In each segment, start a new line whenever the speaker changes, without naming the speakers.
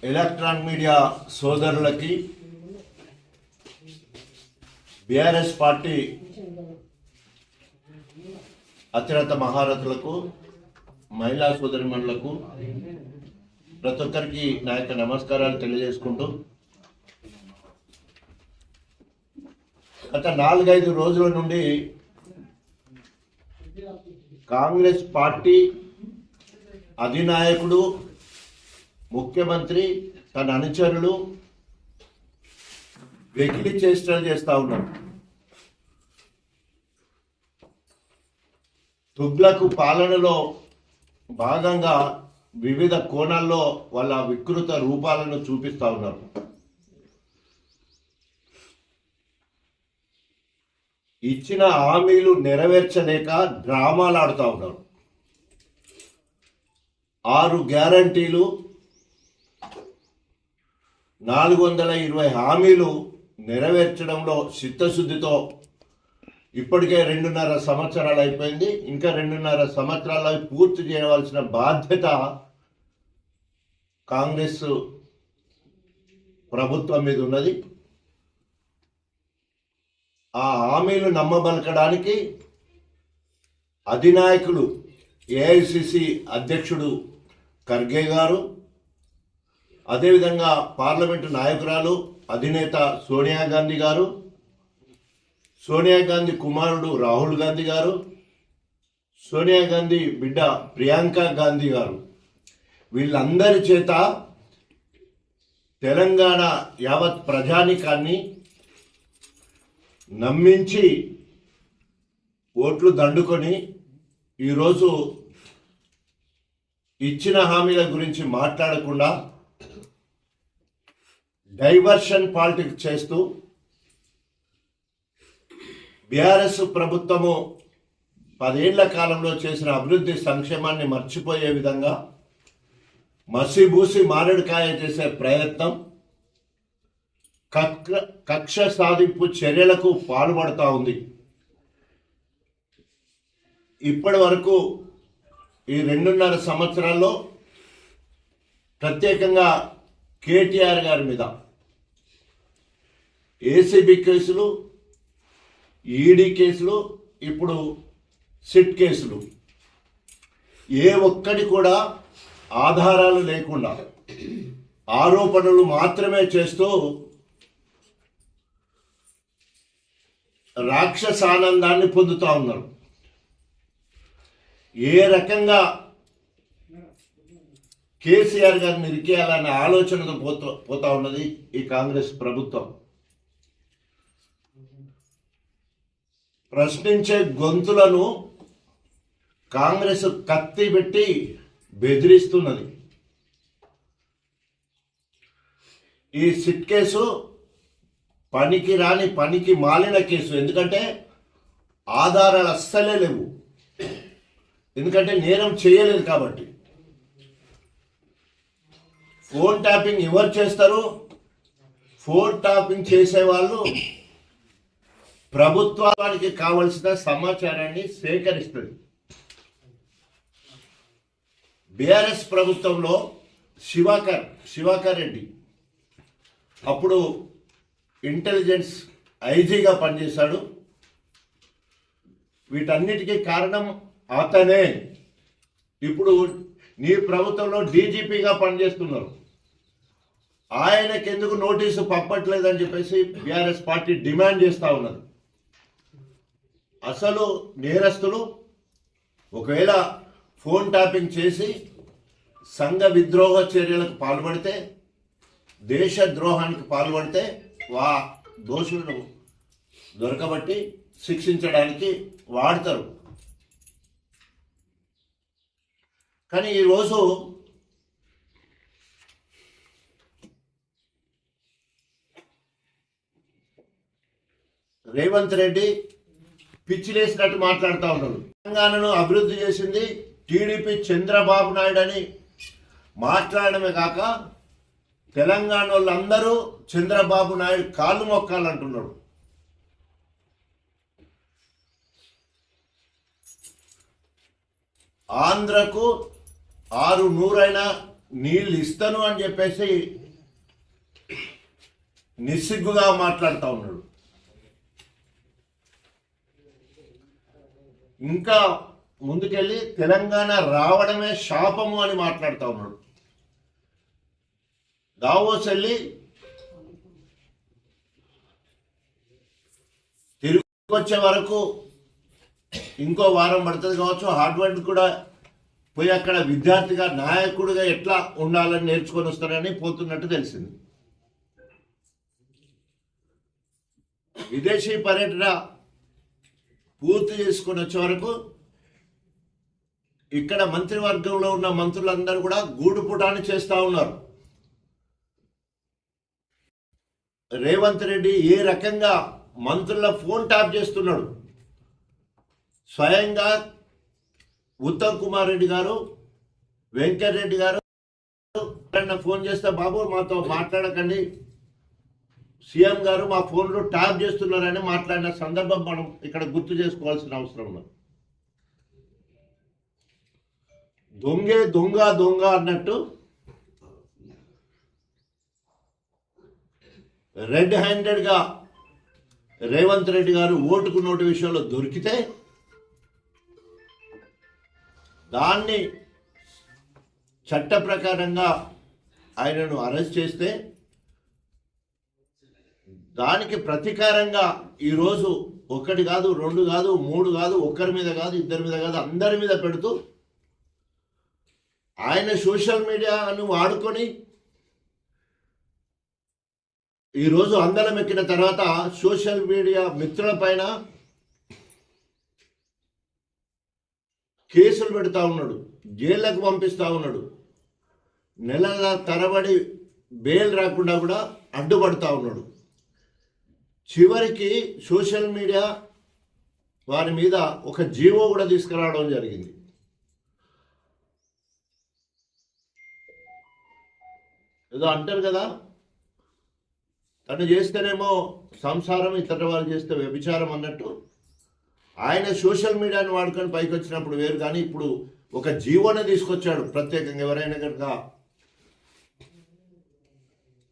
Electronic media సోదరులకి, BRS party అత్యున్నత మహారథులకు, మహిళా సోదరిమణులకు ప్రతి ఒక్కరికి నా యొక్క నమస్కారాలు తెలియజేసుకుంటూ, గత 4-5 రోజుల నుండి కాంగ్రెస్ పార్టీ అధినాయకుడు, ముఖ్యమంత్రి, తన అనుచరులు వెకిలి చేష్టలు చేస్తూ ఉన్నారు. తుగ్లక్ పాలనలో భాగంగా వివిధ కోణాల్లో వాళ్ళ వికృత రూపాలను చూపిస్తూ ఉన్నారు. ఇచ్చిన హామీలు నెరవేర్చలేక డ్రామాలు ఆడుతూ ఉన్నారు. 6 గ్యారంటీలు, 420 హామీలు నెరవేర్చడంలో చిత్తశుద్ధితో ఇప్పటికే 2.5 సంవత్సరాలు అయిపోయింది. ఇంకా 2.5 సంవత్సరాలు పూర్తి చేయవలసిన బాధ్యత కాంగ్రెస్ ప్రభుత్వం మీద ఉన్నది. ఆ హామీలు నమ్మబలకడానికి అధినాయకులు, ఏఐసిసి అధ్యక్షుడు ఖర్గే గారు, అదేవిధంగా పార్లమెంటు నాయకురాలు అధినేత సోనియా గాంధీ గారు, సోనియా గాంధీ కుమారుడు రాహుల్ గాంధీ గారు, సోనియా గాంధీ బిడ్డ ప్రియాంక గాంధీ గారు, వీళ్ళందరి చేత తెలంగాణ యావత్ ప్రజానికాన్ని నమ్మించి ఓట్లు దండుకొని ఈరోజు ఇచ్చిన హామీల గురించి మాట్లాడకుండా డైవర్షన్ పాలిటిక్స్ చేస్తూ బీఆర్ఎస్ ప్రభుత్వము 10 ఏళ్ల కాలంలో చేసిన అభివృద్ధి సంక్షేమాన్ని మర్చిపోయే విధంగా మసిబూసి మారేడుకాయ చేసే ప్రయత్నం, కక్ష సాధింపు చర్యలకు పాల్పడుతూ ఉంది. ఇప్పటి వరకు ఈ 2.5 సంవత్సరాల్లో ప్రత్యేకంగా కేటీఆర్ గారి మీద ఏసీబీ కేసులు, ఈడీ కేసులు, ఇప్పుడు సిట్ కేసులు, ఏ ఒక్కటి కూడా ఆధారాలు లేకుండా ఆరోపణలు మాత్రమే చేస్తూ రాక్షసానందాన్ని పొందుతూ ఉన్నారు. ఏ రకంగా కేసీఆర్ గారిని ఇరికేయాలనే ఆలోచనతో పోతా ఉన్నది ఈ కాంగ్రెస్ ప్రభుత్వం. ప్రశ్నించే గొంతులను కాంగ్రెస్ కత్తి పెట్టి బెదిరిస్తున్నది. ఈ సిట్ కేసు పనికి రాని, పనికి మాలిన కేసు. ఎందుకంటే ఆధారాలు అస్సలే లేవు. ఎందుకంటే నేరం చేయలేదు కాబట్టి. ఫోన్ ట్యాపింగ్ ఎవరు చేస్తారు? ఫోన్ ట్యాపింగ్ చేసేవాళ్ళు ప్రభుత్వానికి కావలసిన సమాచారాన్ని సేకరిస్తుంది. బీఆర్ఎస్ ప్రభుత్వంలో శివాకర్ రెడ్డి అప్పుడు ఇంటెలిజెన్స్ ఐజీగా పనిచేశాడు. వీటన్నిటికీ కారణం అతనే. ఇప్పుడు నీ ప్రభుత్వంలో డీజీపీగా పనిచేస్తున్నారు. ఆయనకెందుకు నోటీసు పంపట్లేదని చెప్పేసి బీఆర్ఎస్ పార్టీ డిమాండ్ చేస్తూ ఉన్నది. అసలు నేరస్తులు ఒకవేళ ఫోన్ ట్యాపింగ్ చేసి సంఘ విద్రోహ చర్యలకు పాల్పడితే, దేశ ద్రోహానికి పాల్పడితే దోషులను దొరకబట్టి శిక్షించడానికి వాడతారు. కానీ ఈరోజు రేవంత్ రెడ్డి పిచ్చిలేసినట్టు మాట్లాడుతూ ఉన్నారు. తెలంగాణను అభివృద్ధి చేసింది టీడీపీ, చంద్రబాబు నాయుడు అని మాట్లాడమే కాక తెలంగాణ వాళ్ళందరూ చంద్రబాబు నాయుడు కాళ్ళు మొక్కాలంటున్నాడు. ఆంధ్రకు 6 నూరైనా నీళ్ళు ఇస్తాను అని చెప్పేసి నిస్సిగ్గుగా మాట్లాడుతూ ఉన్నాడు. ఇంకా ముందుకెళ్ళి తెలంగాణ రావడమే శాపము అని మాట్లాడుతూ ఉన్నాడు. దావోస్ వెళ్ళి తిరిగి వచ్చే వరకు ఇంకో వారం పడుతుంది కావచ్చు. హార్డ్వర్డ్ కూడా పోయి అక్కడ విద్యార్థిగా నాయకుడిగా ఎట్లా ఉండాలని నేర్చుకొని వస్తారని పోతున్నట్టు తెలిసింది. విదేశీ పర్యటన పూర్తి చేసుకొని వచ్చే వరకు ఇక్కడ మంత్రివర్గంలో ఉన్న మంత్రులందరూ కూడా గూడుపుటాన్ని చేస్తూ ఉన్నారు. రేవంత్ రెడ్డి ఏ రకంగా మంత్రుల ఫోన్ ట్యాప్ చేస్తున్నాడు. స్వయంగా ఉత్తమ్ కుమార్ రెడ్డి గారు, వెంకటరెడ్డి గారు ఫోన్ చేస్తే బాబు మాతో మాట్లాడకండి, సీఎం గారు మా ఫోన్లో ట్యాప్ చేస్తున్నారని మాట్లాడిన సందర్భం మనం ఇక్కడ గుర్తు చేసుకోవాల్సిన అవసరం ఉంది. దొంగే దొంగ దొంగ అన్నట్టు రెడ్ హ్యాండెడ్గా రేవంత్ రెడ్డి గారు ఓటుకు నోటు విషయంలో దొరికితే దాన్ని చట్ట ప్రకారంగా ఆయనను అరెస్ట్ చేస్తే దానికి ప్రతీకారంగా ఈరోజు ఒకటి కాదు, రెండు కాదు, మూడు కాదు, ఒక్కరి మీద కాదు, ఇద్దరి మీద కాదు, అందరి మీద పెడుతూ ఆయన సోషల్ మీడియాను వాడుకొని ఈరోజు అందలం ఎక్కిన తర్వాత సోషల్ మీడియా మిత్రుల పైన కేసులు పెడతా ఉన్నాడు, జైళ్ళకు పంపిస్తూ ఉన్నాడు, నెలల తరబడి బెయిల్ రాకుండా కూడా అడ్డుపడతా ఉన్నాడు. చివరికి సోషల్ మీడియా వారి మీద ఒక జీవో కూడా తీసుకురావడం జరిగింది. ఏదో అంటారు కదా, తను చేస్తేనేమో సంసారం, ఇతర వాళ్ళు చేస్తే వ్యభిచారం అన్నట్టు ఆయన సోషల్ మీడియాను వాడుకొని పైకి వచ్చినప్పుడు వేరు, కానీ ఇప్పుడు ఒక జీవోనే తీసుకొచ్చాడు ప్రత్యేకంగా. ఎవరైనా కనుక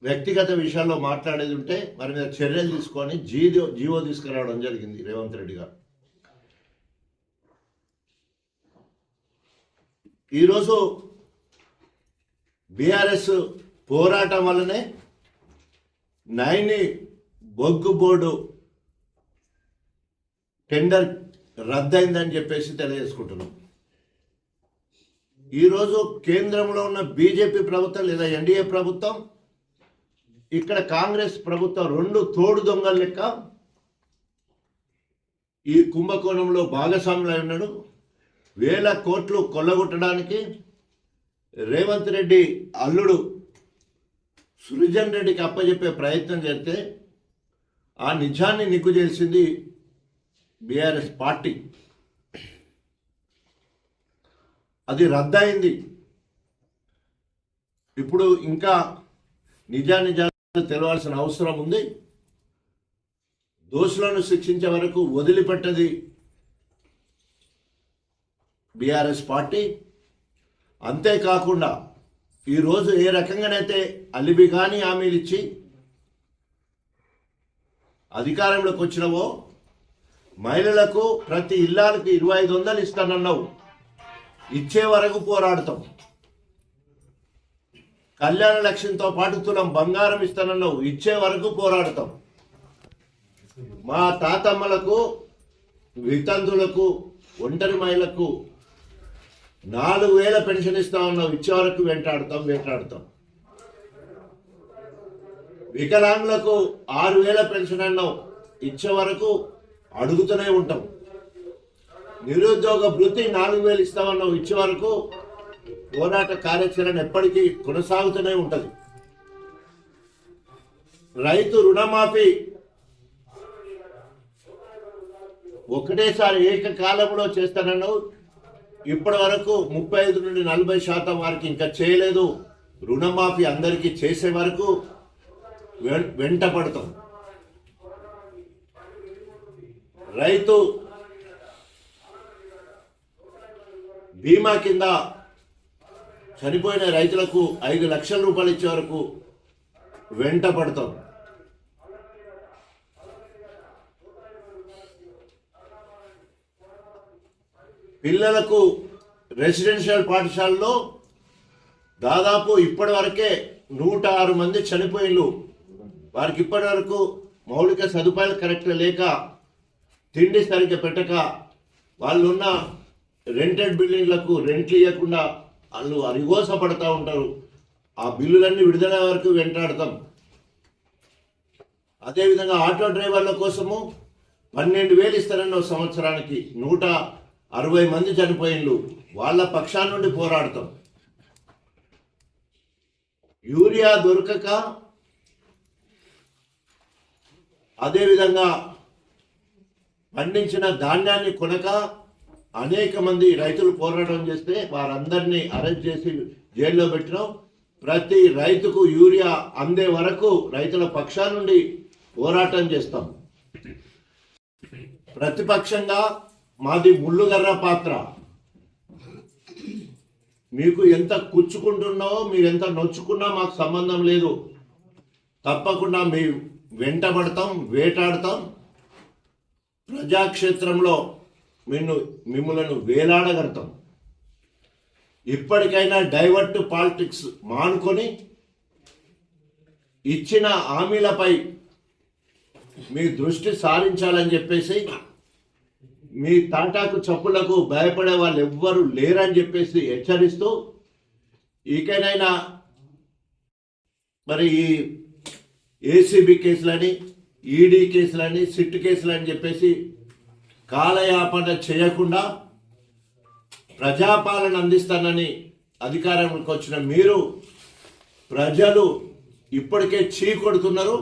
వ్యక్తిగత విషయాల్లో మాట్లాడేది ఉంటే వారి మీద చర్యలు తీసుకొని జీవో తీసుకురావడం జరిగింది రేవంత్ రెడ్డి గారు. ఈరోజు బీఆర్ఎస్ పోరాటం వల్లనే నైని బొగ్గు బోర్డు టెండర్ రద్దయిందని చెప్పేసి తెలియజేసుకుంటున్నాం. ఈరోజు కేంద్రంలో ఉన్న బీజేపీ ప్రభుత్వం లేదా ఎన్డీఏ ప్రభుత్వం, ఇక్కడ కాంగ్రెస్ ప్రభుత్వం రెండు తోడు దొంగల లెక్క ఈ కుంభకోణంలో భాగస్వాములై ఉన్నాడు. 1000 కోట్లు కొల్లగొట్టడానికి రేవంత్ రెడ్డి అల్లుడు సృజన్ రెడ్డికి అప్పచెప్పే ప్రయత్నం చేస్తే ఆ నిజాన్ని నిగ్గు చేసింది బీఆర్ఎస్ పార్టీ. అది రద్దయింది. ఇప్పుడు ఇంకా నిజాలు తెలవాల్సిన అవసరం ఉంది. దోషులను శిక్షించే వరకు వదిలిపెట్టది బీఆర్ఎస్ పార్టీ. అంతేకాకుండా ఈరోజు ఏ రకంగానైతే అలిబి కానీ హామీలు ఇచ్చి అధికారంలోకి వచ్చినవో, మహిళలకు ప్రతి ఇల్లాలకు 2500 ఇస్తానన్నావు, ఇచ్చే వరకు పోరాడతాం. కళ్యాణ లక్ష్యంతో పాటు తులం బంగారం ఇస్తానన్నావు, ఇచ్చే వరకు పోరాడతాం. మా తాతమ్మలకు, వితంతులకు, ఒంటరి మహిళలకు 4000 పెన్షన్ ఇస్తా ఉన్నావు, ఇచ్చే వరకు వెంటాడతాం. వికలాంగులకు 6000 పెన్షన్ అన్నావు, ఇచ్చే వరకు అడుగుతూనే ఉంటాం. నిరుద్యోగ భృతి 4000 ఇస్తామన్నావు, ఇచ్చే వరకు పోరాట కార్యాచరణ ఎప్పటికీ కొనసాగుతూనే ఉంటుంది. రైతు రుణమాఫీ ఒకటేసారి ఏకకాలంలో చేస్తానన్నావు, ఇప్పటి వరకు 35 నుండి 40% వారికి ఇంకా చేయలేదు. రుణమాఫీ అందరికీ చేసే వరకు వెంట పడతాం. రైతు బీమా కింద చనిపోయిన రైతులకు 5 లక్షల రూపాయలు ఇచ్చే వరకు వెంట పడతాం. పిల్లలకు రెసిడెన్షియల్ పాఠశాలలో దాదాపు ఇప్పటి వరకే 106 మంది చనిపోయిళ్ళు. వారికి ఇప్పటి వరకు మౌలిక సదుపాయాలు కరెక్ట్గా లేక, తిండి సరిగ్గా పెట్టక, వాళ్ళు ఉన్న రెంటెడ్ బిల్డింగ్లకు రెంట్లు ఇవ్వకుండా వాళ్ళు అరిగోస పడుతూ ఉంటారు. ఆ బిల్లులన్నీ విడుదల వరకు వెంటాడతాం. అదేవిధంగా ఆటో డ్రైవర్ల కోసము 12,000 ఇస్తారన్న సంవత్సరానికి 160 మంది చనిపోయిళ్ళు. వాళ్ళ పక్షాల నుండి పోరాడతాం. యూరియా దొరకక, అదేవిధంగా పండించిన ధాన్యాన్ని కొనక అనేక మంది రైతులు పోరాటం చేస్తే వారందరినీ అరెస్ట్ చేసి జైల్లో పెట్టినాం. ప్రతి రైతుకు యూరియా అందే వరకు రైతుల పక్షాల నుండి పోరాటం చేస్తాం. ప్రతిపక్షంగా మాది ముళ్ళుగర్ర పాత్ర. మీకు ఎంత కుచ్చుకుంటున్నావో, మీరు ఎంత నొచ్చుకున్నా మాకు సంబంధం లేదు. తప్పకుండా మీ వెంటబడతాం, వేటాడతాం. ప్రజాక్షేత్రంలో మిమ్మల్ని వేలాడగడతాం. ఇప్పటికైనా డైవర్ట్ పాలిటిక్స్ మానుకొని ఇచ్చిన హామీలపై మీ దృష్టి సారించాలని చెప్పేసి, మీ తాటాకు చప్పులకు భయపడే వాళ్ళు ఎవ్వరు లేరని చెప్పేసి హెచ్చరిస్తూ, ఇకనైనా మరి ఈ ఏసీబీ కేసులని, ఈడీ కేసులని, సిట్ కేసులని చెప్పేసి కాలయాపన చేయకుండా ప్రజాపాలన అందిస్తానని అధికారంలోకి వచ్చిన మీరు, ప్రజలు ఇప్పటికే చీకొడుతున్నారు.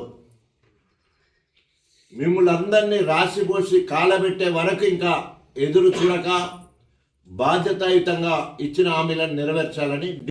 మిమ్మల్ని అందరినీ రాసిపోసి కాలబెట్టే వరకు ఇంకా ఎదురు చూడక బాధ్యతాయుతంగా ఇచ్చిన హామీలను నెరవేర్చాలని